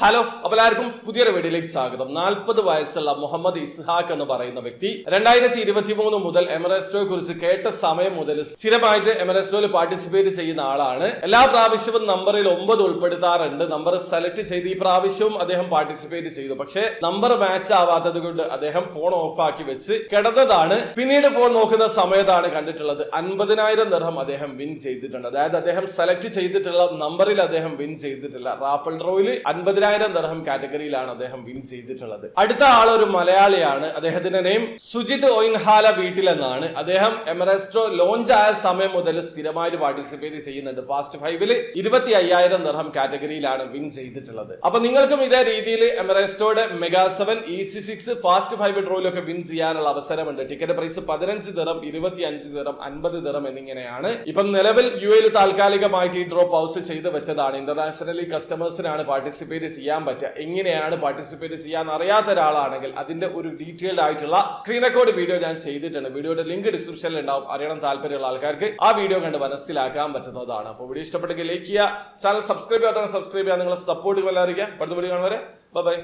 Hello, അപ്പോൾ എല്ലാവർക്കും പുതിയൊരു വീഡിയോയിലേക്ക് സ്വാഗതം. 40 വയസ്സുള്ള മുഹമ്മദ് ഇസ്ഹാഖ് എന്ന് പറയുന്ന വ്യക്തി 2023 മുതൽ എമറസ്റ്റോയെ കുറിച്ച് കേട്ട സമയം മുതൽ സ്ഥിരമായിട്ട് എമറസ്റ്റോയിൽ പാർട്ടിസിപ്പേറ്റ് ചെയ്യുന്ന ആളാണ്. എല്ലാ പ്രാവശ്യവും നമ്പറിൽ 9 ഉൾപ്പെടുത്താറുണ്ട്. നമ്പർ സെലക്ട് ചെയ്ത് ഈ പ്രാവശ്യവും അദ്ദേഹം പാർട്ടിസിപ്പേറ്റ് ചെയ്തു. പക്ഷേ നമ്പർ മാച്ച് ആവാത്തത് കൊണ്ട് അദ്ദേഹം ഫോൺ ഓഫ് ആക്കി വെച്ച് കിടന്നതാണ്. പിന്നീട് ഫോൺ നോക്കുന്ന സമയത്താണ് കണ്ടിട്ടുള്ളത് 50,000 ദിർഹം അദ്ദേഹം വിൻ ചെയ്തിട്ടുണ്ട്. അതായത് അദ്ദേഹം സെലക്ട് ചെയ്തിട്ടുള്ള നമ്പറിൽ അദ്ദേഹം വിൻ ചെയ്തിട്ടില്ല. റാഫൽ ഡ്രോയിൽ 50,000 ദിർഹം കാറ്റഗറിയിലാണ് അദ്ദേഹം വിൻ ചെയ്തിട്ടുള്ളത്. അടുത്ത ആൾ ഒരു മലയാളിയാണ്. അദ്ദേഹത്തിന്റെ നെയിം സുജിത് ഒയിൻഹാല വീട്ടിൽ എന്നാണ്. അദ്ദേഹം എമറസ്റ്റോ ലോഞ്ച് ആയ സമയം മുതൽ സ്ഥിരമായിട്ട് പാർട്ടിസിപ്പേറ്റ് ചെയ്യുന്നുണ്ട്. ഫാസ്റ്റ് 5-ൽ 25,000 ദിർഹം കാറ്റഗറിയിലാണ് വിൻ ചെയ്തിട്ടുള്ളത്. അപ്പൊ നിങ്ങൾക്കും ഇതേ രീതിയിൽ എമറസ്റ്റോയുടെ മെഗാ 7 EC6 ഫാസ്റ്റ് 5 ഡ്രോയിലൊക്കെ വിൻ ചെയ്യാനുള്ള അവസരമുണ്ട്. ടിക്കറ്റ് പ്രൈസ് 15 ദിർഹം, 25 ദിർഹം, 50 ദിർഹം എന്നിങ്ങനെയാണ്. ഇപ്പം നിലവിൽ UAE താൽക്കാലികമായിട്ട് ഈ ഡ്രോ പൗസ് ചെയ്ത് വെച്ചതാണ്. ഇന്റർനാഷണലി കസ്റ്റമേഴ്സിനാണ് പാർട്ടിസിപ്പേറ്റ് ചെയ്യാൻ പറ്റുക. എങ്ങനെയാണ് പാർട്ടിസിപ്പേറ്റ് ചെയ്യാൻ അറിയാത്ത ഒരാളാണെങ്കിൽ അതിന്റെ ഒരു ഡീറ്റെയിൽഡ് ആയിട്ടുള്ള സ്ക്രീൻ റെക്കോർഡ് വീഡിയോ ഞാൻ ചെയ്തിട്ടുണ്ട്. വീഡിയോയുടെ ലിങ്ക് ഡിസ്ക്രിപ്ഷനിൽ ഉണ്ടാവും. അറിയണം താല്പര്യമുള്ള ആൾക്കാർക്ക് ആ വീഡിയോ കണ്ട് മനസ്സിലാക്കാൻ പറ്റുന്നതാണ്. അപ്പോൾ വീഡിയോ ഇഷ്ടപ്പെട്ടെങ്കിൽ ലൈക്ക് ചെയ്യുക, ചാനൽ സബ്സ്ക്രൈബ് ചെയ്യാത്തവരെ സബ്സ്ക്രൈബ് ചെയ്യുക, നിങ്ങളെ സപ്പോർട്ട് അറിയിക്കുക. അടുത്ത വീഡിയോ കാണുന്നവരെ ബൈ.